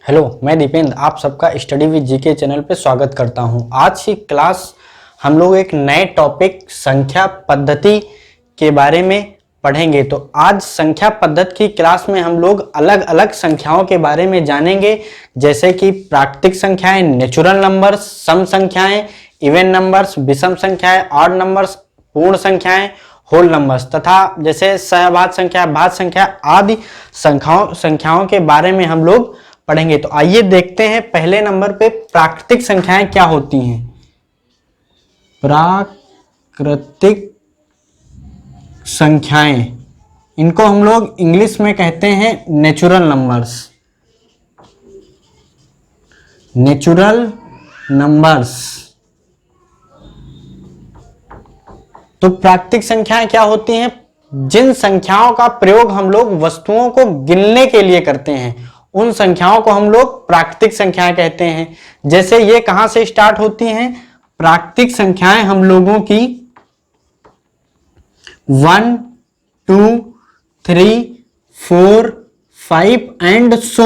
Hello, मैं दीपेंद्र आप सबका स्टडी विद जीके चैनल पे स्वागत करता हूं। आज की क्लास हम लोग एक नए टॉपिक संख्या पद्धति के बारे में पढ़ेंगे। तो आज संख्या पद्धति की क्लास में हम लोग अलग अलग संख्याओं के बारे में जानेंगे, जैसे कि प्राकृतिक संख्याएं, नेचुरल नंबर्स, सम संख्याएं, इवन नंबर्स, विषम संख्याएं, ऑड नंबर्स, पूर्ण संख्याएं, होल नंबर्स तथा जैसे सहभाज्य संख्या, भाज्य संख्या आदि संख्याओं के बारे में हम लोग पढ़ेंगे। तो आइए देखते हैं पहले नंबर पे प्राकृतिक संख्याएं क्या होती हैं। प्राकृतिक संख्याएं, इनको हम लोग इंग्लिश में कहते हैं नेचुरल नंबर्स। Natural numbers. तो प्राकृतिक संख्याएं क्या होती हैं? जिन संख्याओं का प्रयोग हम लोग वस्तुओं को गिनने के लिए करते हैं उन संख्याओं को हम लोग प्राकृतिक संख्याएं कहते हैं। जैसे ये कहां से स्टार्ट होती हैं? प्राकृतिक संख्याएं हम लोगों की 1, 2, 3, 4, 5 एंड सो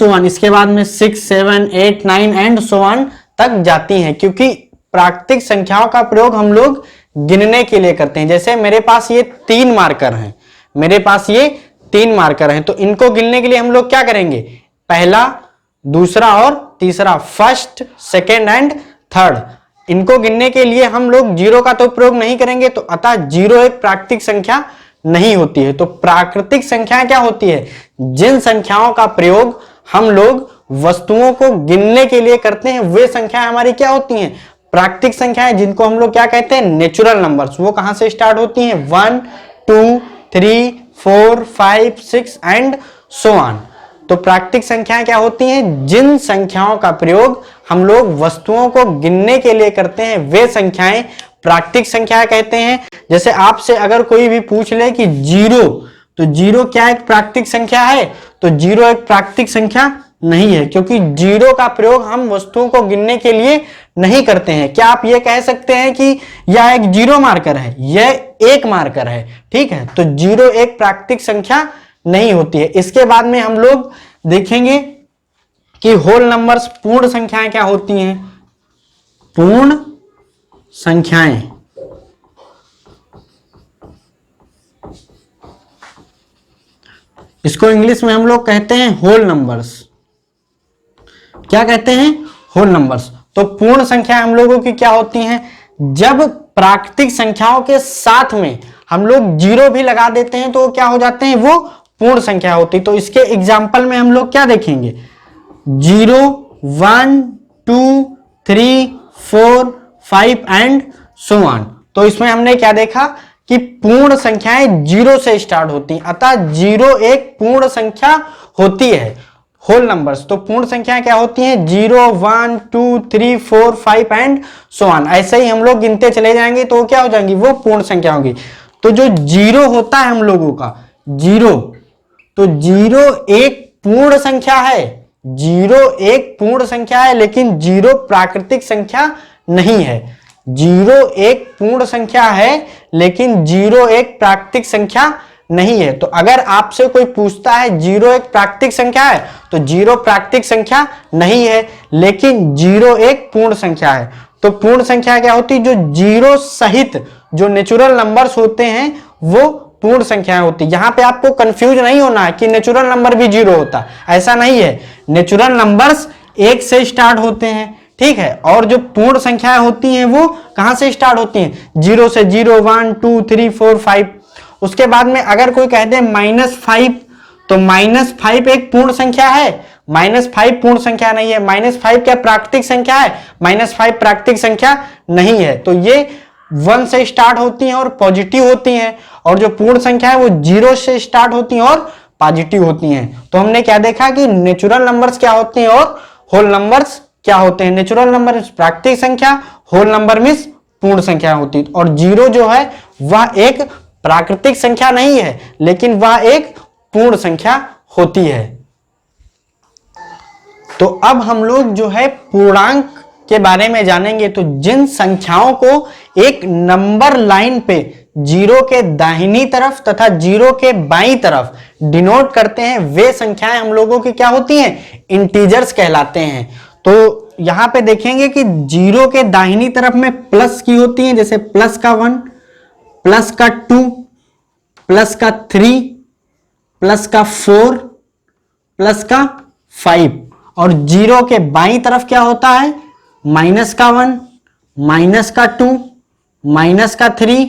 ऑन इसके बाद में 6, 7, 8, 9 एंड सो ऑन तक जाती हैं, क्योंकि प्राकृतिक संख्याओं का प्रयोग हम लोग गिनने के लिए करते हैं। जैसे मेरे पास ये 3 मार्कर हैं, तो इनको गिनने के लिए हम लोग क्या करेंगे? पहला, दूसरा और तीसरा, फर्स्ट, सेकेंड एंड थर्ड। इनको गिनने के लिए हम लोग जीरो का तो प्रयोग नहीं करेंगे, तो अतः जीरो एक प्राकृतिक संख्या नहीं होती है। तो प्राकृतिक संख्या क्या होती है? जिन संख्याओं का प्रयोग हम लोग वस्तुओं को गिनने के लिए करते हैं वे संख्याएं हमारी क्या होती हैं? प्राकृतिक संख्याएं, जिनको हम लोग क्या कहते हैं? Natural numbers. वो कहां से स्टार्ट होती हैं? 1, 2, 3, 4, 5, 6 एंड सो ऑन। तो प्राकृतिक संख्याएं क्या होती हैं? जिन संख्याओं का प्रयोग हम लोग वस्तुओं को गिनने के लिए करते हैं वे संख्याएं प्राकृतिक संख्या कहते हैं। जैसे आपसे अगर कोई भी पूछ ले कि जीरो, तो जीरो क्या एक प्राकृतिक संख्या है? तो जीरो एक प्राकृतिक संख्या नहीं है, क्योंकि जीरो का प्रयोग हम वस्तुओं को गिनने के लिए नहीं करते हैं। क्या आप ये कह सकते हैं कि यह एक जीरो मार्कर है, यह एक मार्कर है? ठीक है, तो जीरो एक प्राकृतिक संख्या नहीं होती है। इसके बाद में हम लोग देखेंगे कि होल नंबर्स, पूर्ण संख्याएं क्या होती हैं? पूर्ण संख्याएं, इसको इंग्लिश में हम लोग कहते हैं होल नंबर्स। क्या कहते हैं? Whole numbers. तो पूर्ण संख्या हम लोगों की क्या होती हैं? जब प्राकृतिक संख्याओं के साथ में हम लोग जीरो भी लगा देते हैं तो क्या हो जाते हैं? वो पूर्ण संख्या होती। तो इसके एग्जाम्पल में हम लोग क्या देखेंगे? 0, 1, 2, 3, 4, 5 एंड सो ऑन। तो इसमें हमने क्या देखा कि पूर्ण संख्याएं जीरो से स्टार्ट होती हैं, अतः जीरो एक पूर्ण संख्या होती है। Whole numbers. तो पूर्ण संख्याएं क्या होती हैं? 0, 1, 2, 3, 4, 5 एंड सो ऑन। ऐसे ही हम लोग गिनते चले जाएंगे तो क्या हो जाएंगी? वो पूर्ण संख्या होगी। तो जो जीरो होता है हम लोगों का, जीरो, तो जीरो एक पूर्ण संख्या है। जीरो एक पूर्ण संख्या है, लेकिन जीरो प्राकृतिक संख्या नहीं है। जीरो एक पूर्ण संख्या है, लेकिन जीरो एक प्राकृतिक संख्या नहीं है। तो अगर आपसे कोई पूछता है जीरो एक प्राकृतिक संख्या है, तो जीरो प्राकृतिक संख्या नहीं है, लेकिन जीरो एक पूर्ण संख्या है। तो पूर्ण संख्या क्या होती है? जो जीरो सहित जो नेचुरल नंबर्स होते हैं वो पूर्ण संख्याएं होती है। यहां पे आपको कंफ्यूज नहीं होना है कि नेचुरल नंबर भी जीरो होता, ऐसा नहीं है। नेचुरल नंबर्स 1 से स्टार्ट होते हैं, ठीक है, और जो पूर्ण संख्याएं होती हैं वो कहां से स्टार्ट होती हैं? 0 से 0, 1, 2, 3, 4, 5। उसके बाद में अगर कोई कह दे -5, तो -5 एक पूर्ण संख्या है? -5 पूर्ण संख्या नहीं है। -5 क्या प्राकृतिक संख्या है? -5 प्राकृतिक संख्या नहीं है। तो ये 1 से स्टार्ट होती हैं और पॉजिटिव होती हैं, और जो पूर्ण संख्या है वो 0 से स्टार्ट होती हैं और पॉजिटिव होती हैं। तो हमने क्या देखा कि नेचुरल नंबर्स क्या होते हैं और होल नंबर्स क्या होते हैं? नेचुरल नंबर प्राकृतिक संख्या, होल नंबर मींस पूर्ण संख्या होती है। और जीरो जो है वह एक प्राकृतिक संख्या नहीं है, लेकिन वह एक पूर्ण संख्या होती है। तो अब हम लोग जो है पूर्णांक के बारे में जानेंगे। तो जिन संख्याओं को एक नंबर लाइन पे जीरो के दाहिनी तरफ तथा जीरो के बाईं तरफ डिनोट करते हैं वे संख्याएं हम लोगों की क्या होती हैं, इंटीजर्स कहलाते हैं। तो यहां पे देखेंगे कि जीरो के दाहिनी तरफ में प्लस की होती हैं, जैसे प्लस का 1, प्लस का 2, प्लस का 3, प्लस का 4, प्लस का 5। और जीरो के बाईं तरफ क्या होता है, माइनस का 1, माइनस का 2, माइनस का 3,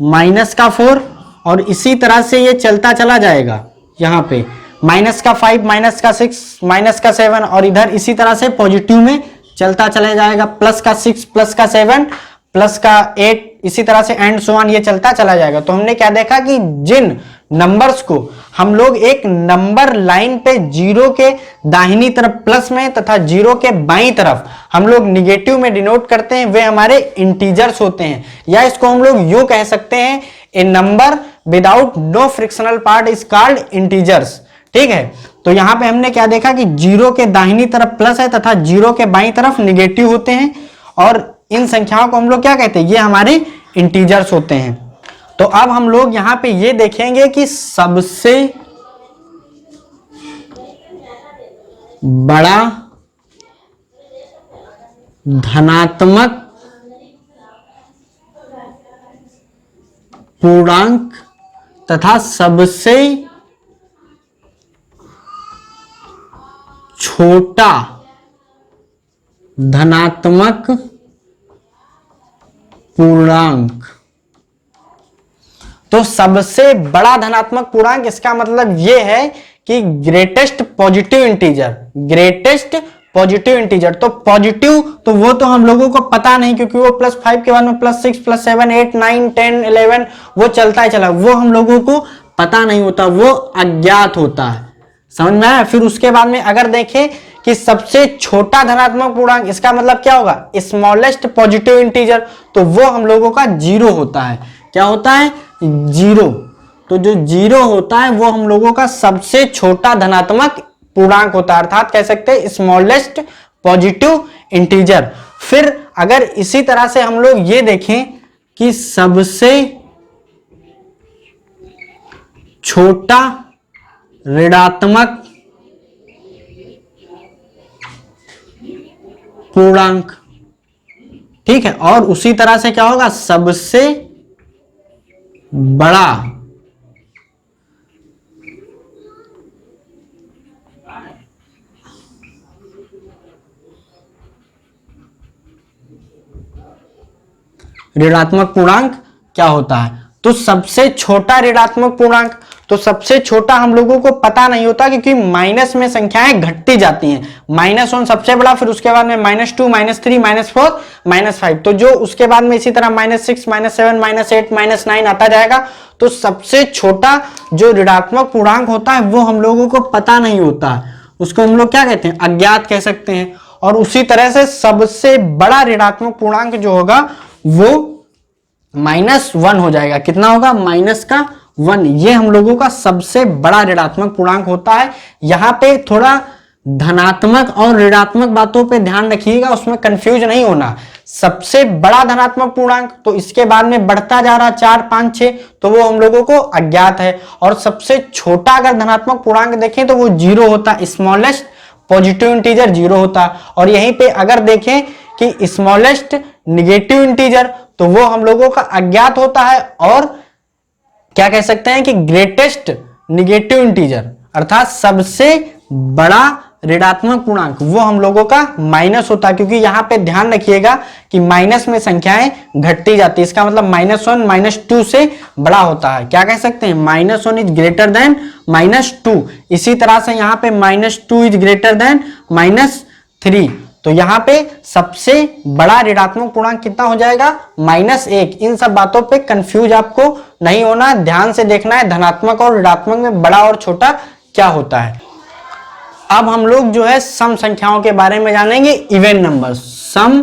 माइनस का 4, और इसी तरह से ये चलता चला जाएगा। यहां पे माइनस का 5, माइनस का 6, माइनस का 7, और इधर इसी तरह से पॉजिटिव में चलता चला जाएगा, प्लस का 6, प्लस का 7, प्लस का 8, इसी तरह से एंड सो ऑन ये चलता चला जाएगा। तो हमने क्या देखा कि जिन नंबर्स को हम लोग एक नंबर लाइन पे जीरो के दाहिनी तरफ प्लस में तथा जीरो के बाईं तरफ हम लोग निगेटिव में डिनोट करते हैं वे हमारे इंटीजर्स होते हैं, या इसको हम लोग यूं कह सकते हैं, a number without no frictional part is called integers. ठीक है, तो यहां पे हमने क्या देखा कि जीरो के दाहिनी तरफ प्लस है तथा जीरो के बाईं तरफ निगेटिव होते हैं, और इन संख्याओं को हम लोग क्या कहते हैं, ये हमारे इंटीजर्स होते हैं। तो अब हम लोग यहां पे ये देखेंगे कि सबसे बड़ा धनात्मक पूर्णांक तथा सबसे छोटा धनात्मक पूर्णांक। तो सबसे बड़ा धनात्मक पूर्णांक, इसका मतलब यह है कि greatest positive integer, greatest positive integer. तो पॉजिटिव तो वो तो हम लोगों को पता नहीं, क्योंकि वो +5 के बाद में +6, +7, 8, 9, 10, 11 वो चलता ही चला, वो हम लोगों को पता नहीं होता, वो अज्ञात होता है। समझ में आया। फिर उसके बाद में अगर देखें कि सबसे छोटा धनात्मक पूर्णांक, इसका मतलब क्या होगा, स्मॉलेस्ट पॉजिटिव इंटीजर, तो वो हम लोगों का 0 होता है। क्या होता है, 0। तो जो 0 होता है वो हम लोगों का सबसे छोटा धनात्मक पूर्णांक होता है, अर्थात कह सकते हैं स्मॉलेस्ट पॉजिटिव इंटीजर। फिर अगर इसी तरह से हम लोग ये देखें कि सबसे छोटा ऋणात्मक पूर्णांक, ठीक है, और उसी तरह से क्या होगा, सबसे बड़ा ऋणात्मक पूर्णांक क्या होता है। तो सबसे छोटा ऋणात्मक पूर्णांक, तो सबसे छोटा हम लोगों को पता नहीं होता, क्योंकि माइनस में संख्याएं घटती जाती हैं। -1 सबसे बड़ा, फिर उसके बाद में -2, -3, -4, -5, तो जो उसके बाद में इसी तरह -6, -7, -8, -9 आता जाएगा। तो सबसे छोटा जो ऋणात्मक पूर्णांक होता है वो हम लोगों को पता नहीं होता है, उसको हम लोग क्या कहते हैं, अज्ञात कह सकते हैं। और उसी तरह से सबसे बड़ा ऋणात्मक पूर्णांक जो होगा वो -1 हो जाएगा। कितना होगा, -1। ये हम लोगों का सबसे बड़ा ऋणात्मक पूर्णांक होता है। यहां पे थोड़ा धनात्मक और ऋणात्मक बातों पे ध्यान रखिएगा, उसमें कंफ्यूज नहीं होना। सबसे बड़ा धनात्मक पूर्णांक, तो इसके बाद में बढ़ता जा रहा 4, 5, 6, तो वो हम लोगों को अज्ञात है। और सबसे छोटा अगर धनात्मक पूर्णांक देखें तो वो 0 होता है, स्मॉलेस्ट पॉजिटिव इंटीजर 0 होता है। और यहीं पे अगर देखें कि स्मॉलेस्ट निगेटिव इंटीजर, तो वो हम लोगों का अज्ञात होता है। और क्या कह सकते हैं कि ग्रेटेस्ट निगेटिव इंटीजर, अर्थात सबसे बड़ा ऋणात्मक पूर्णांक, वो हम लोगों का माइनस होता है, क्योंकि यहां पे ध्यान रखिएगा कि माइनस में संख्याएं घटती जाती है। इसका मतलब -1 -2 से बड़ा होता है। क्या कह सकते हैं, -1 इज ग्रेटर देन -2। इसी तरह से यहां पे -2 इज ग्रेटर देन -3। तो यहां पे सबसे बड़ा ऋणात्मक पूर्णांक कितना हो जाएगा, -1। इन सब बातों पे कंफ्यूज आपको नहीं होना, ध्यान से देखना है धनात्मक और ऋणात्मक में बड़ा और छोटा क्या होता है। अब हम लोग जो है सम संख्याओं के बारे में जानेंगे, इवन नंबर्स, सम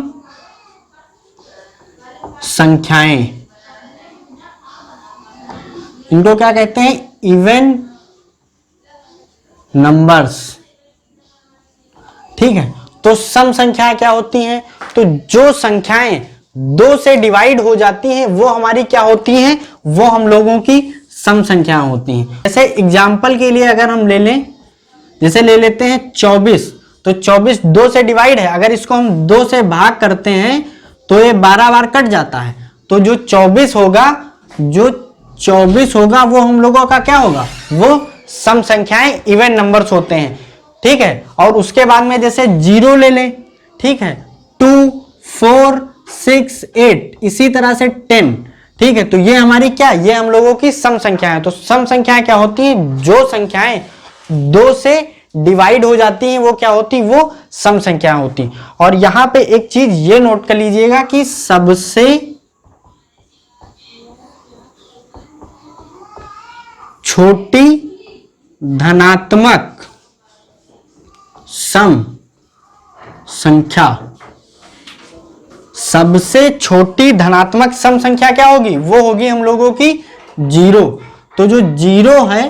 संख्याएं, इनको क्या कहते हैं, इवन नंबर्स। ठीक है, तो सम संख्याएं क्या होती हैं, तो जो संख्याएं 2 से डिवाइड हो जाती हैं वो हमारी क्या होती हैं, वो हम लोगों की सम संख्या होती हैं। जैसे एग्जाम्पल के लिए अगर हम ले लें, जैसे ले लेते हैं 24, तो 24 2 से डिवाइड है, अगर इसको हम 2 से भाग करते हैं तो ये 12 बार कट जाता है। तो जो 24 होगा वो हम लोगों का क्या होगा, वो सम संख्याएं इवन नंबर्स होते हैं, ठीक है। और उसके बाद में जैसे 0 ले लें, ठीक है, 2, 4, 6, 8, इसी तरह से 10, ठीक है। तो ये हमारी क्या, ये हम लोगों की सम संख्याएं। तो सम संख्याएं क्या होती हैं, जो संख्याएं 2 से डिवाइड हो जाती हैं वो क्या होती, वो सम संख्या होती। और यहां पे एक चीज ये नोट कर लीजिएगा कि सबसे छोटी धनात्मक सम संख्या, सबसे छोटी धनात्मक सम संख्या क्या होगी, वो होगी हम लोगों की 0। तो जो 0 है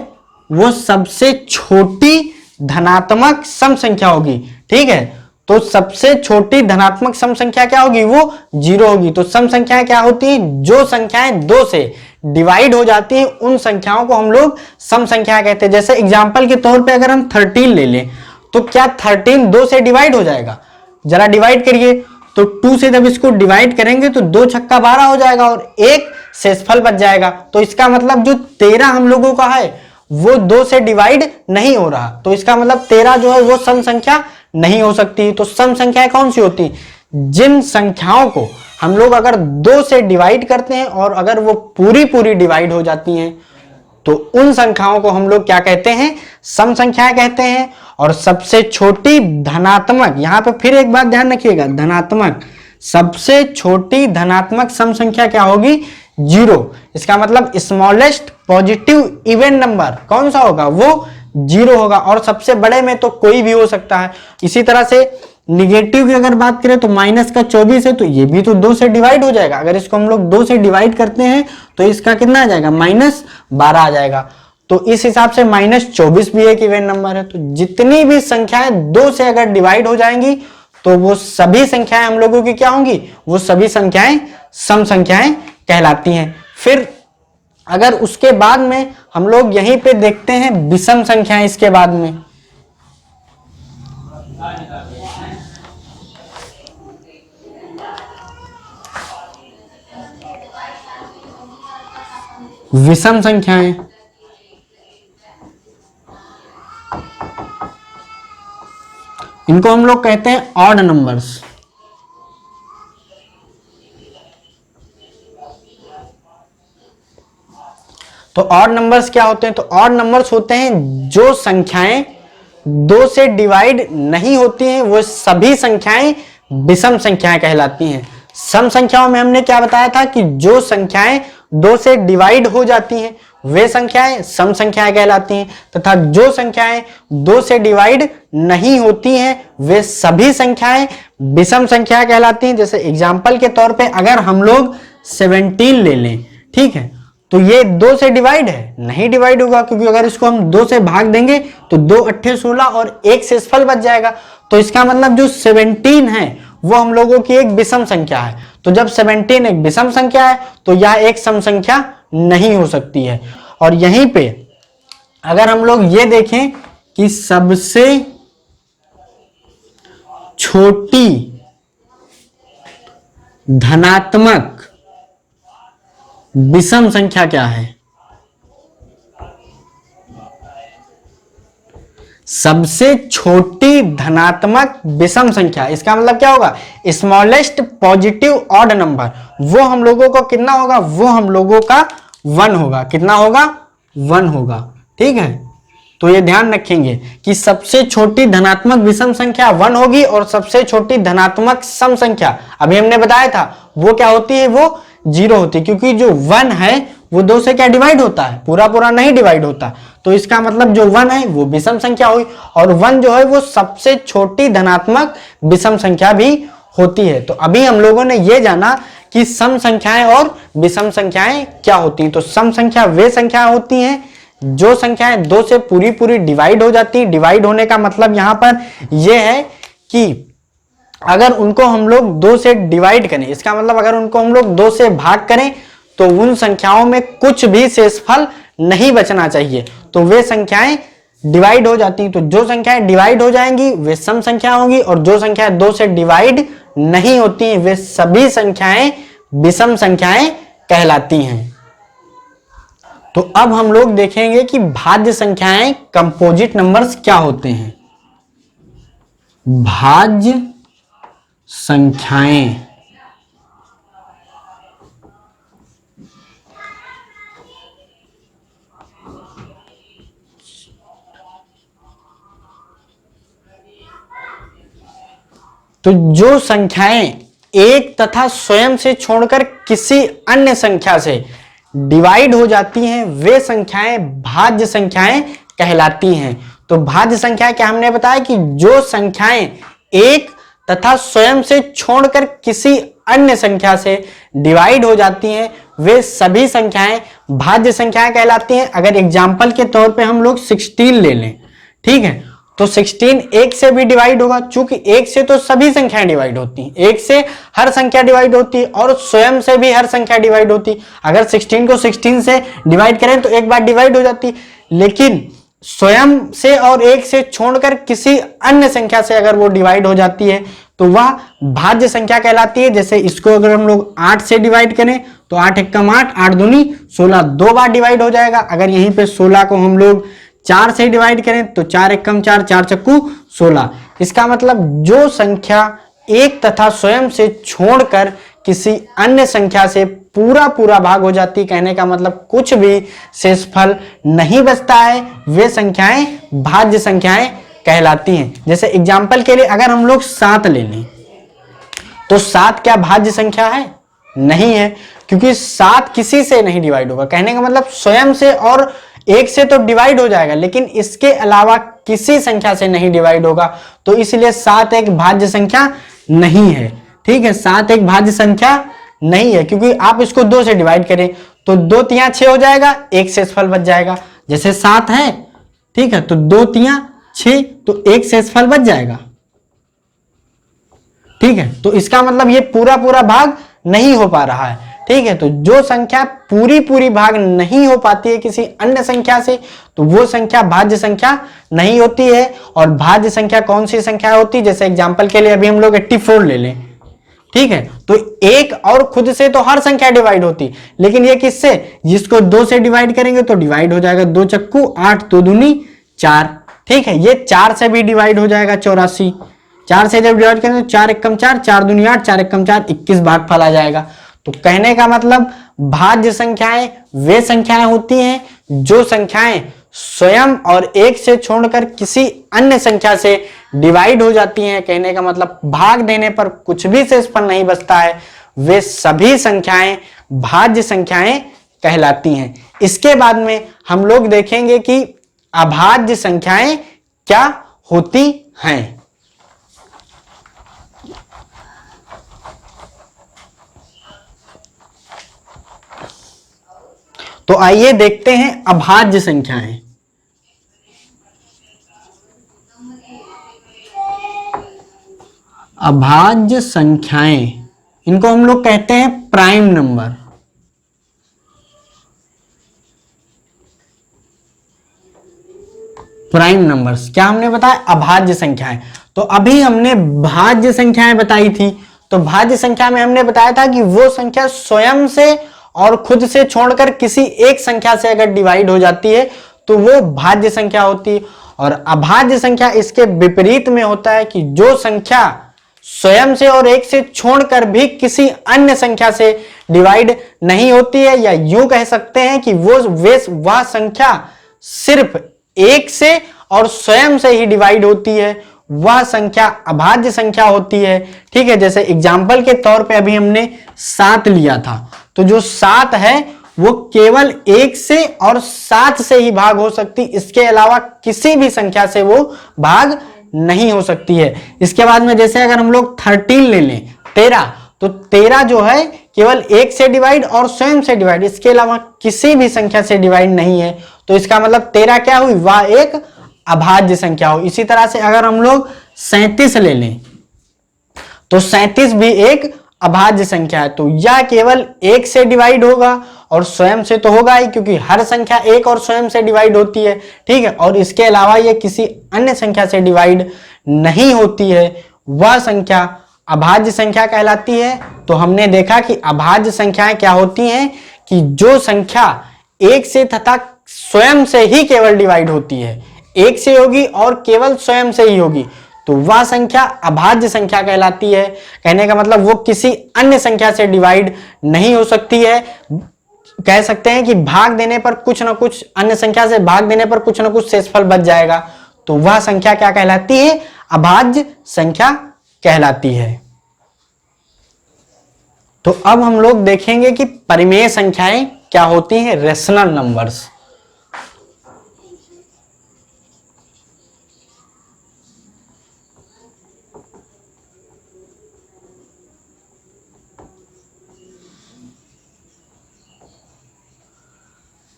वो सबसे छोटी धनात्मक सम संख्या होगी, ठीक है। तो सबसे छोटी धनात्मक सम संख्या क्या होगी, वो 0 होगी। तो सम संख्याएं क्या होती हैं, जो संख्याएं 2 से डिवाइड हो जाती हैं उन संख्याओं को हम लोग सम संख्या कहते हैं। जैसे एग्जांपल के तौर पे अगर हम 13 ले लें, तो क्या 13 2 से डिवाइड हो जाएगा, जरा डिवाइड करिए। तो 2 से जब इसको डिवाइड करेंगे तो 2 छक्का 12 हो जाएगा और एक शेषफल बच जाएगा। तो इसका मतलब जो 13 हम लोगों का है वो 2 से डिवाइड नहीं हो रहा, तो इसका मतलब 13 जो है वो सम संख्या नहीं हो सकती। तो सम संख्याएं कौन सी होती, जिन संख्याओं को हम लोग अगर 2 से डिवाइड करते हैं और अगर वो पूरी डिवाइड हो जाती हैं तो उन संख्याओं को हम लोग क्या कहते हैं, सम संख्याएं कहते हैं। और सबसे छोटी धनात्मक, यहां पे फिर एक बात ध्यान रखिएगा, धनात्मक, सबसे छोटी धनात्मक सम संख्या क्या होगी, 0। इसका मतलब स्मॉलेस्ट पॉजिटिव इवन नंबर कौन सा होगा, वो 0 होगा। और सबसे बड़े में तो कोई भी हो सकता है। इसी तरह से निगेटिव की अगर बात करें तो माइनस का 24 है, तो ये भी तो 2 से डिवाइड हो जाएगा। अगर इसको हम लोग 2 से डिवाइड करते हैं तो इसका कितना आ जाएगा, -12 आ जाएगा। तो इस हिसाब से -24 भी एक इवन नंबर है। तो जितनी भी संख्याएं 2 से अगर डिवाइड हो जाएंगी तो वो सभी संख्याएं हम लोगों की क्या होंगी, वो सभी संख्याएं सम संख्याएं कहलाती हैं। फिर अगर उसके बाद में हम लोग यहीं पे देखते हैं विषम संख्याएं, इसके बाद में विषम संख्याएं, इनको हम लोग कहते हैं ऑड नंबर्स। तो ऑड नंबर्स क्या होते हैं, तो ऑड नंबर्स होते हैं जो संख्याएं 2 से डिवाइड नहीं होती हैं, वो सभी संख्याएं विषम संख्याएं कहलाती हैं। सम संख्याओं में हमने क्या बताया था कि जो संख्याएं 2 से डिवाइड हो जाती हैं वे संख्याएं सम संख्याएं कहलाती हैं, तथा जो संख्याएं 2 से डिवाइड नहीं होती हैं वे सभी संख्याएं विषम संख्या कहलाती हैं। जैसे एग्जाम्पल के तौर पे अगर हम लोग 17 ले लें, ठीक है, तो ये 2 से डिवाइड है, नहीं डिवाइड होगा, क्योंकि अगर इसको हम 2 से भाग देंगे तो 2 8 16 और एक शेषफल बच जाएगा। तो इसका मतलब जो 17 है वो हम लोगों की एक विषम संख्या है। तो जब 17 एक विषम संख्या है तो यह एक सम संख्या नहीं हो सकती है। और यहीं पे अगर हम लोग ये देखें कि सबसे छोटी धनात्मक विषम संख्या क्या है, सबसे छोटी धनात्मक विषम संख्या, इसका मतलब क्या होगा, स्मॉलेस्ट पॉजिटिव ऑड नंबर, वो हम लोगों को कितना होगा, वो हम लोगों का 1 होगा। कितना होगा, 1 होगा, ठीक है। तो ये ध्यान रखेंगे कि सबसे छोटी धनात्मक विषम संख्या 1 होगी और सबसे छोटी धनात्मक सम संख्या अभी हमने बताया था वो क्या होती है, वो 0 होती है, क्योंकि जो 1 है वो 2 से क्या डिवाइड होता है, पूरा नहीं डिवाइड होता। तो इसका मतलब जो 1 है वो विषम संख्या हुई, और 1 जो है वो सबसे छोटी धनात्मक विषम संख्या भी होती है। तो अभी हम लोगों ने ये जाना कि सम संख्याएं और विषम संख्याएं क्या होती हैं। तो सम संख्या वे संख्या होती हैं जो संख्याएं 2 से पूरी डिवाइड हो जाती हैं। डिवाइड होने का मतलब यहां पर यह है कि अगर उनको हम लोग 2 से डिवाइड करें, इसका मतलब अगर उनको हम लोग 2 से भाग करें तो उन संख्याओं में कुछ भी शेषफल नहीं बचना चाहिए, तो वे संख्याएं डिवाइड हो जाती हैं। तो जो संख्याएं डिवाइड हो जाएंगी वे सम संख्या होंगी, और जो संख्याएं 2 से डिवाइड नहीं होती हैं वे सभी संख्याएं विषम संख्याएं कहलाती हैं। तो अब हम लोग देखेंगे कि भाज्य संख्याएं कंपोजिट नंबर्स क्या होते हैं। भाज्य संख्याएं तो जो संख्याएं एक तथा स्वयं से छोड़कर किसी अन्य संख्या से डिवाइड हो जाती हैं वे संख्याएं भाज्य संख्याएं कहलाती हैं। तो भाज्य संख्या क्या हमने बताया कि जो संख्याएं एक तथा स्वयं से छोड़कर किसी अन्य संख्या से डिवाइड हो जाती हैं वे सभी संख्याएं भाज्य संख्याएं कहलाती हैं। अगर एग्जाम्पल के तौर पे हम लोग 16 ले लें, ठीक है, तो 16 एक से भी डिवाइड होगा, चूंकि एक से तो सभी संख्याएं डिवाइड होती हैं, एक से हर संख्या डिवाइड होती है और स्वयं से भी हर संख्या डिवाइड होती है। अगर 16 को 16 से डिवाइड करें तो एक बार डिवाइड हो जाती है, लेकिन स्वयं से और एक से छोड़कर किसी अन्य संख्या से अगर वो डिवाइड हो जाती है तो वह भाज्य संख्या कहलाती है। जैसे इसको अगर हम लोग 8 से डिवाइड करें तो 8 एकम 8, 8 दूनी 16, 2 बार डिवाइड हो जाएगा। अगर यहीं पे 16 को हम लोग 4 से डिवाइड करें तो 4 एकम 4, 4 चक्कू 16। इसका मतलब जो संख्या एक तथा स्वयं से छोड़कर किसी अन्य संख्या से पूरा भाग हो जाती है, कहने का मतलब कुछ भी शेषफल नहीं बचता है, वे संख्याएं भाज्य संख्याएं कहलाती हैं। जैसे एग्जाम्पल के लिए अगर हम लोग 7 ले लें तो 7 क्या भाज्य संख्या है? नहीं है, क्योंकि 7 किसी से नहीं डिवाइड होगा। कहने का मतलब स्वयं से और एक से तो डिवाइड हो जाएगा लेकिन इसके अलावा किसी संख्या से नहीं डिवाइड होगा, तो इसलिए 7 एक भाज्य संख्या नहीं है। ठीक है, 7 एक भाज्य संख्या नहीं है, क्योंकि आप इसको 2 से डिवाइड करें तो 2 तिया 6 हो जाएगा, एक शेषफल बच जाएगा। जैसे 7 है, ठीक है, तो 2 तिया 6, तो एक शेषफल बच जाएगा। ठीक है, तो इसका मतलब ये पूरा भाग नहीं हो पा रहा है। ठीक है, तो जो संख्या पूरी भाग नहीं हो पाती है किसी अन्य संख्या से तो वो संख्या भाज्य संख्या नहीं होती है। और भाज्य संख्या कौन सी संख्या होती है? जैसे एग्जांपल के लिए अभी हम लोग 84 ले लें, ठीक है, तो एक और खुद से तो हर संख्या डिवाइड होती, लेकिन ये किससे? जिसको 2 से डिवाइड करेंगे तो डिवाइड हो जाएगा 2 चक्कू 8, 2 दूनी 4। ठीक है, ये 4 से भी डिवाइड हो जाएगा 84। 4 से जब डिवाइड करेंगे तो 4 एकम 4, 4 दूनी 8, 4 एकम 4, 21 भागफल आ जाएगा। तो कहने का मतलब भाज्य संख्याएं वे संख्याएं होती हैं जो संख्याएं स्वयं और एक से छोड़कर किसी अन्य संख्या से डिवाइड हो जाती हैं। कहने का मतलब भाग देने पर कुछ भी शेषफल नहीं बचता है, वे सभी संख्याएं भाज्य संख्याएं कहलाती हैं। इसके बाद में हम लोग देखेंगे कि अभाज्य संख्याएं क्या होती हैं। तो आइए देखते हैं अभाज्य संख्याएं। अभाज्य संख्याएं, इनको हम लोग कहते हैं प्राइम नंबर। प्राइम नंबर्स क्या हमने बताया? अभाज्य संख्याएं। तो अभी हमने भाज्य संख्याएं बताई थी, तो भाज्य संख्या में हमने बताया था कि वो संख्या स्वयं से और खुद से छोड़कर किसी एक संख्या से अगर डिवाइड हो जाती है तो वो भाज्य संख्या होती है। और अभाज्य संख्या इसके विपरीत में होता है कि जो संख्या स्वयं से और एक से छोड़कर भी किसी अन्य संख्या से डिवाइड नहीं होती है, या यूं कह सकते हैं कि वह संख्या सिर्फ एक से और स्वयं से ही डिवाइड होती है, वह संख्या अभाज्य संख्या होती है। ठीक है, जैसे एग्जाम्पल के तौर पे अभी हमने 7 लिया था, तो जो 7 है वो केवल 1 से और 7 से ही भाग हो सकती, इसके अलावा किसी भी संख्या से वो भाग नहीं हो सकती है। इसके बाद में जैसे अगर हम लोग 13 ले लें, 13, तो 13 जो है केवल 1 से डिवाइड और स्वयं से डिवाइड, इसके अलावा किसी भी संख्या से डिवाइड नहीं है, तो इसका मतलब 13 क्या हुई? वह एक अभाज्य संख्या हो। इसी तरह से अगर हम लोग 37 ले लें तो 37 भी एक अभाज्य संख्या है तो यह केवल एक से डिवाइड होगा और स्वयं से तो होगा ही, क्योंकि हर संख्या एक और स्वयं से डिवाइड होती है, ठीक है। और इसके अलावा यह किसी अन्य संख्या से डिवाइड नहीं होती है, वह संख्या अभाज्य संख्या कहलाती है। तो हमने देखा कि अभाज्य संख्याएं क्या होती हैं कि जो संख्या एक से तथा स्वयं से ही केवल डिवाइड होती है, एक से होगी और केवल स्वयं से ही होगी, तो वह संख्या अभाज्य संख्या कहलाती है। कहने का मतलब वो किसी अन्य संख्या से डिवाइड नहीं हो सकती है। कह सकते हैं कि भाग देने पर कुछ ना कुछ, अन्य संख्या से भाग देने पर कुछ ना कुछ शेषफल बच जाएगा, तो वह संख्या क्या कहलाती है? अभाज्य संख्या कहलाती है। तो अब हम लोग देखेंगे कि परिमेय संख्याएं क्या होती हैं, रेशनल नंबर्स।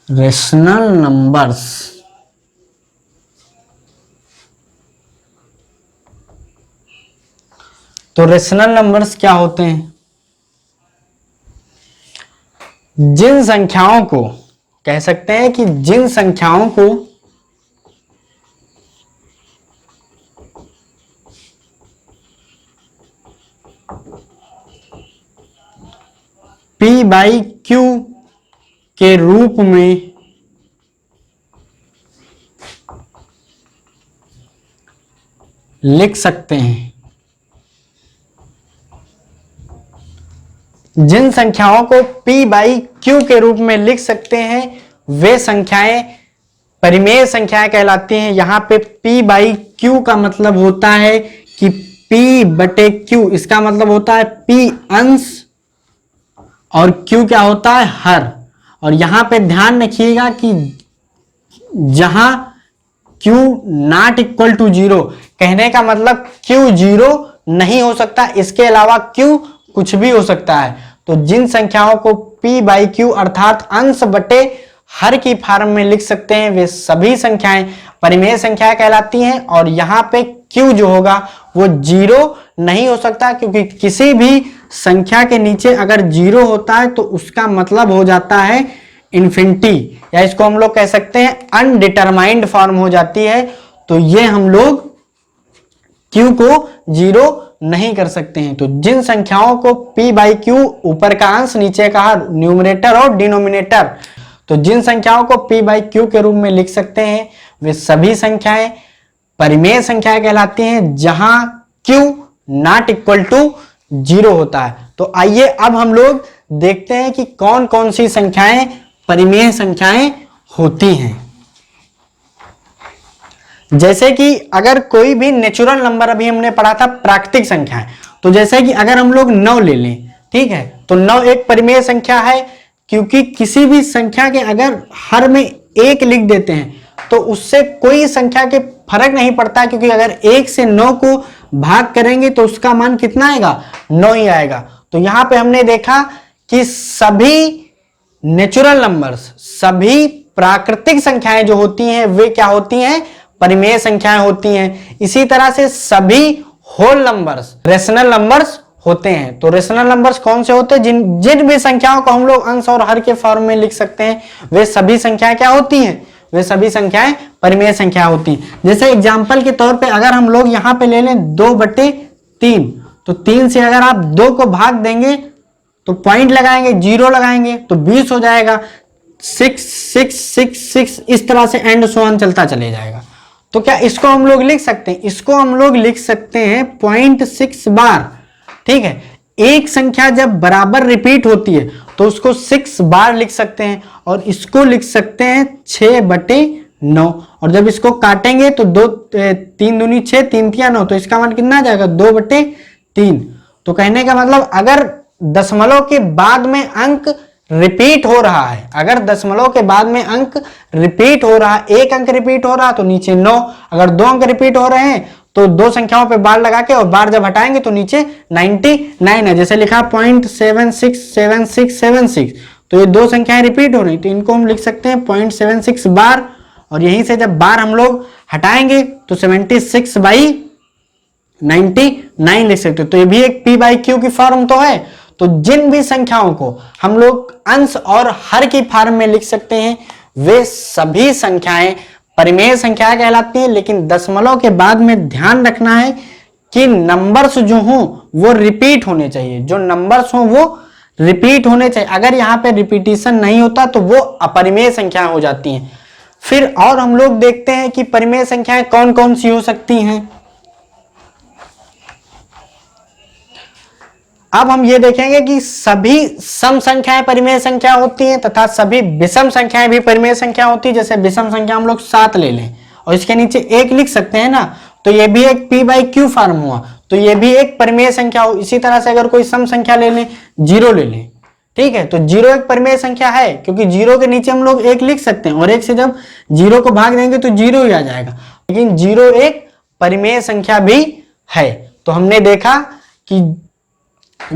रेशनल नंबर्स तो रेशनल नंबर्स क्या होते हैं? जिन संख्याओं को, कह सकते हैं कि जिन संख्याओं को P बाई Q के रूप में लिख सकते हैं, जिन संख्याओं को P बाई Q के रूप में लिख सकते हैं वे संख्याएं परिमेय संख्याएं कहलाती हैं। यहां पे P बाई Q का मतलब होता है कि P बटे Q, इसका मतलब होता है P अंश और Q क्या होता है? हर। और यहां पे ध्यान रखिएगा कि जहां Q नॉट इक्वल टू 0, कहने का मतलब Q 0 नहीं हो सकता, इसके अलावा Q कुछ भी हो सकता है। तो जिन संख्याओं को P बाई Q अर्थात अंश बटे हर की फॉर्म में लिख सकते हैं वे सभी संख्याएं परिमेय संख्याएं कहलाती हैं। और यहाँ पे Q जो होगा वो 0 नहीं हो सकता, क्योंकि किसी भी संख्या के नीचे अगर 0 होता है तो उसका मतलब हो जाता है इन्फिनिटी, या इसको हम लोग कह सकते हैं अनडिटरमाइंड फॉर्म हो जाती है। तो ये हम लोग Q को 0 नहीं कर सकते हैं। तो जिन संख्याओं को P बाई Q, ऊपर का अंश नीचे का न्यूमरेटर और डिनोमिनेटर, तो जिन संख्याओं को P बाई Q के रूप में लिख सकते हैं वे सभी संख्याएं परिमेय संख्याएं कहलाती हैं, जहां Q नॉट इक्वल टू 0 होता है। तो आइए अब हम लोग देखते हैं कि कौन कौन सी संख्याएं परिमेय संख्याएं होती हैं। जैसे कि अगर कोई भी नेचुरल नंबर, अभी हमने पढ़ा था प्राकृतिक संख्याएं, तो जैसे कि अगर हम लोग 9 ले लें, ठीक है, तो 9 एक परिमेय संख्या है, क्योंकि किसी भी संख्या के अगर हर में 1 लिख देते हैं तो उससे कोई संख्या के फर्क नहीं पड़ता, क्योंकि अगर 1 से 9 को भाग करेंगे तो उसका मान कितना आएगा? 9 ही आएगा। तो यहां पे हमने देखा कि सभी नेचुरल नंबर्स, सभी प्राकृतिक संख्याएं जो होती हैं वे क्या होती हैं? परिमेय संख्याएं होती हैं। इसी तरह से सभी होल नंबर्स रेशनल नंबर्स होते हैं। तो रेशनल नंबर्स कौन से होते हैं? जिन भी संख्याओं को हम लोग अंश और हर के फॉर्म में लिख सकते हैं वे सभी संख्याएं क्या होती हैं? वे सभी संख्याएं परिमेय संख्या होती हैं। जैसे एग्जाम्पल के तौर पे अगर हम लोग यहाँ पे ले लें 2/3, तो 3 से अगर आप 2 को भाग देंगे तो पॉइंट लगाएंगे, 0 लगाएंगे तो 20 हो जाएगा, 6 6 6 6 इस तरह से एंड सो ऑन चलता चले जाएगा। तो क्या इसको हम लोग लिख सकते हैं? इसको हम लोग लिख सकते हैं 0.6 बार, ठीक है। एक संख्या जब बराबर रिपीट होती है तो उसको 6 बार लिख सकते हैं, और इसको लिख सकते हैं 6/9। और जब इसको काटेंगे तो 3 दूनी 6, 3 तिया 9, तो इसका मान कितना आ जाएगा? 2/3। तो कहने का मतलब अगर दशमलव के बाद में अंक रिपीट हो रहा है, अगर दशमलव के बाद में अंक रिपीट हो रहा है, एक अंक रिपीट हो रहा है तो नीचे 9, अगर 2 अंक रिपीट हो रहे हैं तो 2 संख्याओं पे बार लगा के और बार जब हटाएंगे तो नीचे 99 है। जैसे लिखा 0.767676, तो ये 2 संख्याएं रिपीट हो रही, तो इनको हम लिख सकते हैं 0.76 बार, और यहीं से जब बार हम लोग हटाएंगे तो 76/9 99 लिख सकते हो। तो ये भी एक p बाई क्यू की फॉर्म तो है। तो जिन भी संख्याओं को हम लोग अंश और हर की फॉर्म में लिख सकते हैं वे सभी संख्याएं परिमेय संख्याएं कहलाती हैं। लेकिन दशमलव के बाद में ध्यान रखना है कि नंबर्स जो हों वो रिपीट होने चाहिए, जो नंबर्स हों वो रिपीट होने चाहिए। अगर यहाँ पे रिपीटिशन नहीं होता तो वो अपरिमेय संख्याएं हो जाती हैं। फिर और हम लोग देखते हैं कि परिमेय संख्याएं कौन कौन सी हो सकती हैं। अब हम ये देखेंगे कि सभी सम संख्याएं परिमेय संख्या होती हैं तथा सभी विषम संख्याएं भी परिमेय संख्या होती है। जैसे विषम संख्या हम लोग 7 ले लें और इसके नीचे 1 लिख सकते हैं ना, तो ये भी एक p बाई क्यू फॉर्म हुआ, तो ये भी एक परिमेय संख्या हो। इसी तरह से अगर कोई सम संख्या ले लें, 0 ले लें, ठीक है, तो 0 एक परिमेय संख्या है क्योंकि 0 के नीचे हम लोग 1 लिख सकते हैं और 1 से जब 0 को भाग देंगे तो 0 ही आ जाएगा। लेकिन 0 एक परिमेय संख्या भी है। तो हमने देखा कि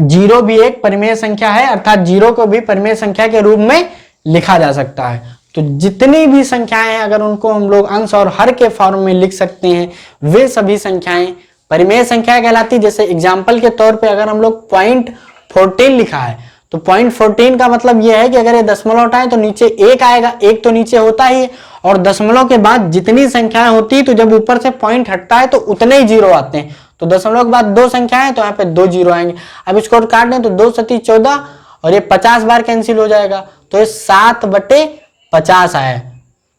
0 भी एक परिमेय संख्या है, अर्थात 0 को भी परिमेय संख्या के रूप में लिखा जा सकता है। तो जितनी भी संख्याएं हैं अगर उनको हम लोग अंश और हर के फॉर्म में लिख सकते हैं वे सभी संख्याएं परिमेय संख्या कहलाती। जैसे एग्जाम्पल के तौर पे अगर हम लोग 0.14 लिखा है तो 0.14 का मतलब यह है कि अगर ये दशमलव हटाएं तो नीचे 1 आएगा, 1 तो नीचे होता ही है, और दशमलव के बाद जितनी संख्याएं होती है तो जब ऊपर से पॉइंट हटता है तो उतने ही 0 आते हैं। तो दशमलव के बाद 2 संख्याएं तो यहाँ पे 2 0 आएंगे। अब इसको काट दें तो 2 सती 14 और ये 50 बार कैंसिल हो जाएगा, तो ये 7/50 आया।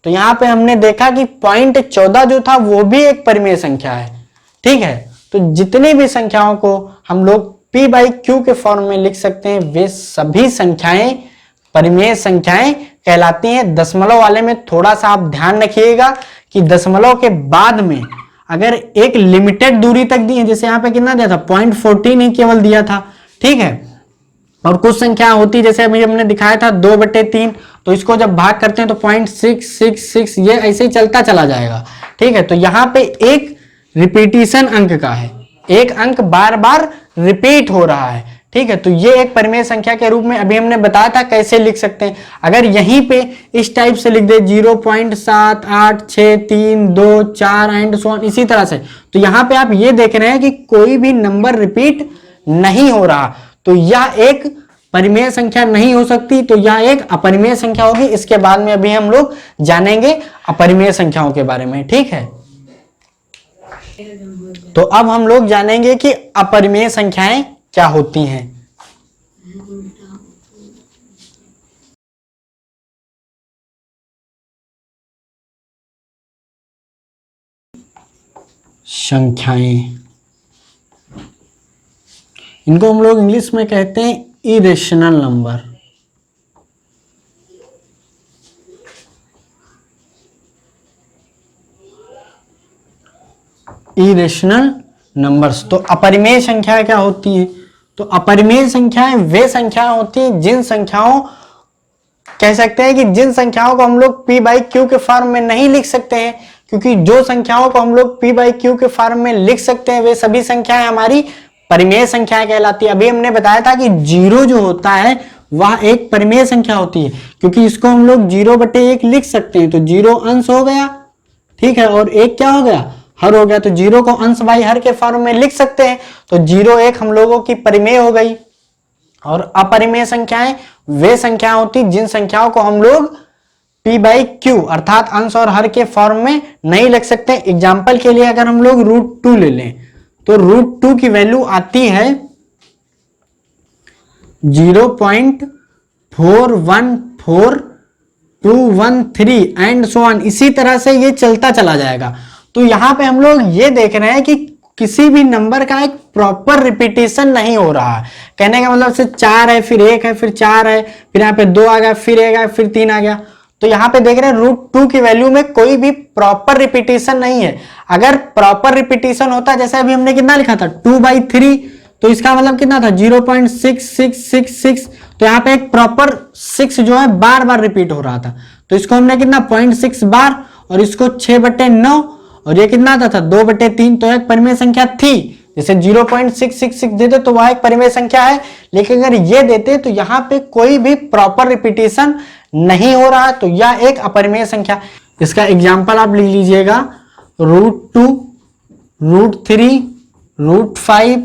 तो यहाँ पे हमने देखा कि 0.14 जो था वो भी एक परिमेय संख्या है, ठीक है। तो जितनी भी संख्याओं को हम लोग p बाई क्यू के फॉर्म में लिख सकते हैं वे सभी संख्याएं परिमेय संख्याएं कहलाती हैं। दशमलव वाले में थोड़ा सा आप ध्यान रखिएगा कि दशमलव के बाद में अगर एक लिमिटेड दूरी तक दी है, जैसे यहाँ पे कितना दिया था 0.14 ही केवल दिया था, ठीक है, और कुछ संख्या होती जैसे अभी हमने दिखाया था 2/3, तो इसको जब भाग करते हैं तो 0.666 ये ऐसे ही चलता चला जाएगा, ठीक है। तो यहाँ पे एक रिपीटिशन अंक का है, एक अंक बार बार रिपीट हो रहा है, ठीक है। तो ये एक परिमेय संख्या के रूप में अभी हमने बताया था कैसे लिख सकते हैं। अगर यहीं पे इस टाइप से लिख दे 0.786324 एंड सो ऑन इसी तरह से, तो यहाँ पे आप ये देख रहे हैं कि कोई भी नंबर रिपीट नहीं हो रहा, तो यह एक परिमेय संख्या नहीं हो सकती, तो यह एक अपरिमेय संख्या होगी। इसके बाद में अभी हम लोग जानेंगे अपरिमेय संख्याओं के बारे में, ठीक है। तो अब हम लोग जानेंगे कि अपरिमेय संख्याएं क्या होती हैं। संख्याएं, इनको हम लोग इंग्लिश में कहते हैं इरेशनल नंबर। Irrational numbers. तो अपरिमेय संख्याएं क्या होती हैं? तो अपरिमेय संख्याएं वे संख्याएं होती हैं जिन संख्याओं कह सकते हैं कि जिन संख्याओं को हम लोग p बाई क्यू के फॉर्म में नहीं लिख सकते हैं, क्योंकि जो संख्याओं को हम लोग p बाई क्यू के फॉर्म में लिख सकते हैं वे सभी संख्याएं हमारी परिमेय संख्याएं कहलाती है। अभी हमने बताया था कि 0 जो होता है वह एक परिमेय संख्या होती है, क्योंकि इसको हम लोग 0/1 लिख सकते हैं, तो 0 अंश हो गया, ठीक है, और 1 क्या हो गया, हर हो गया। तो 0 को अंश बाई हर के फॉर्म में लिख सकते हैं, तो 0 1 हम लोगों की परिमेय हो गई। और अपरिमेय संख्याएं वे संख्या होती जिन संख्याओं को हम लोग p बाई क्यू अर्थात अंश और हर के फॉर्म में नहीं लिख सकते। एग्जाम्पल के लिए अगर हम लोग √2 ले लें तो √2 की वैल्यू आती है 0.414213 एंड सो ऑन, इसी तरह से ये चलता चला जाएगा। तो यहां पे हम लोग ये देख रहे हैं कि किसी भी नंबर का एक प्रॉपर रिपीटेशन नहीं हो रहा है। कहने का मतलब से 4 है, फिर 1 है, फिर 4 है, फिर यहाँ पे 2 आ गया, फिर 1 आ गया, फिर 3 आ गया। तो यहाँ पे देख रहे हैं √2 की वैल्यू में कोई भी प्रॉपर रिपीटेशन नहीं है। अगर प्रॉपर रिपीटेशन होता, जैसे अभी हमने कितना लिखा था 2/3, तो इसका मतलब कितना था 0.6666, तो यहाँ पे एक प्रॉपर 6 जो है बार बार रिपीट हो रहा था, तो इसको हमने कितना 0.6 बार, और इसको 6/9, और ये कितना था 2/3, तो एक परिमेय संख्या थी। जैसे 0.666 देते तो वह एक परिमेय संख्या है, लेकिन अगर ये देते तो यहाँ पे कोई भी प्रॉपर रिपीटेशन नहीं हो रहा, तो यह एक अपरिमेय संख्या। इसका एग्जाम्पल आप लिख लीजिएगा √2, √3, √5,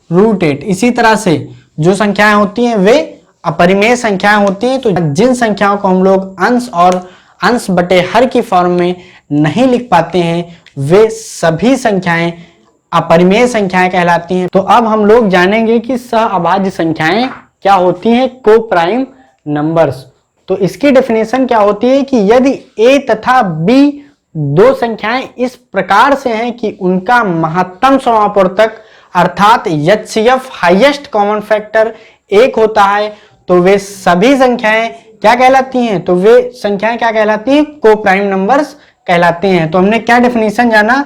√8। इसी तरह से जो संख्याएं होती हैं वे अपरिमेय संख्याएं होती हैं। तो जिन संख्याओं को हम लोग अंश और अंश बटे हर की फॉर्म में नहीं लिख पाते हैं वे सभी संख्याएं अपरिमेय संख्याएं कहलाती हैं। तो अब हम लोग जानेंगे कि सहअभाज्य संख्याएं क्या होती हैं, को प्राइम नंबर्स। तो इसकी डेफिनेशन क्या होती है कि यदि a तथा b दो संख्याएं इस प्रकार से हैं कि उनका महत्तम समापवर्तक अर्थात HCF हाईएस्ट कॉमन फैक्टर 1 होता है तो वे सभी संख्याएं क्या कहलाती हैं, तो वे संख्याएं क्या कहलाती हैं, को प्राइम नंबर्स कहलाते हैं। तो हमने क्या डेफिनेशन जाना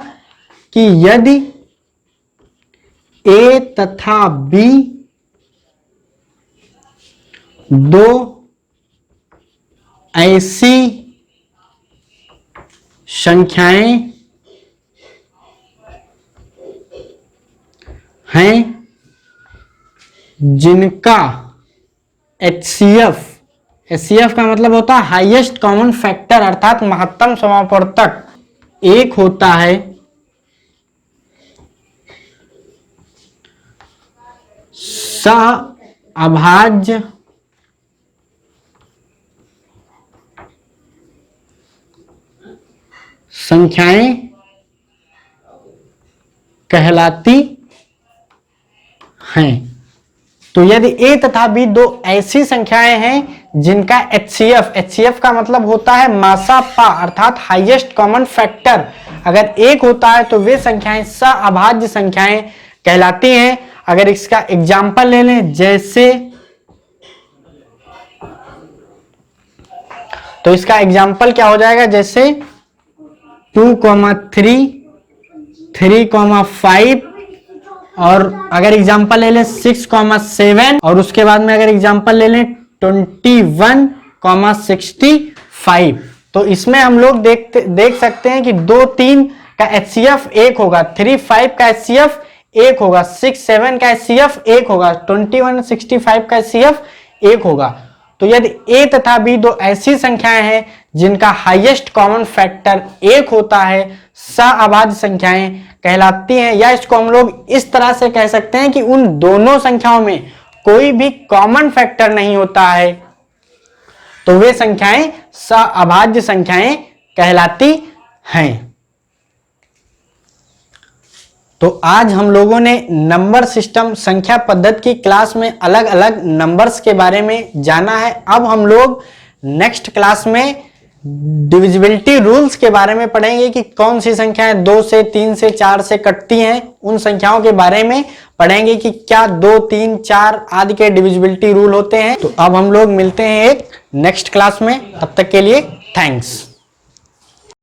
कि यदि a तथा b दो ऐसी संख्याएं हैं जिनका HCF का मतलब होता है हाईएस्ट कॉमन फैक्टर अर्थात महत्तम समापवर्तक 1 होता है, सहअभाज्य संख्याएं कहलाती हैं। तो यदि a तथा b दो ऐसी संख्याएं हैं जिनका HCF का मतलब होता है मासा पा अर्थात हाईएस्ट कॉमन फैक्टर अगर 1 होता है तो वे संख्याएं सहअभाज्य संख्याएं कहलाती हैं। अगर इसका एग्जाम्पल ले लें जैसे, तो इसका एग्जाम्पल क्या हो जाएगा, जैसे 2,3, 3,5 और अगर एग्जांपल ले लें 6,7 और उसके बाद में अगर एग्जांपल ले लें 21,65। तो इसमें हम लोग देख सकते हैं कि 2, 3 का HCF 1 होगा, 3, 5 का HCF 1 होगा, 6, 7 का HCF 1 होगा, 21, 65 का HCF 1 होगा। तो यदि a तथा b दो ऐसी संख्याएं हैं जिनका हाईएस्ट कॉमन फैक्टर 1 होता है, सहअभाज्य संख्याएं कहलाती हैं। या इसको हम लोग इस तरह से कह सकते हैं कि उन दोनों संख्याओं में कोई भी कॉमन फैक्टर नहीं होता है तो वे संख्याएं सहअभाज्य संख्याएं कहलाती हैं। तो आज हम लोगों ने नंबर सिस्टम संख्या पद्धति की क्लास में अलग अलग नंबर्स के बारे में जाना है। अब हम लोग नेक्स्ट क्लास में डिविजिबिलिटी रूल्स के बारे में पढ़ेंगे कि कौन सी संख्याएं 2 से 3 से 4 से कटती हैं। उन संख्याओं के बारे में पढ़ेंगे कि क्या 2, 3, 4 आदि के डिविजिबिलिटी रूल होते हैं। तो अब हम लोग मिलते हैं एक नेक्स्ट क्लास में, तब तक के लिए थैंक्स।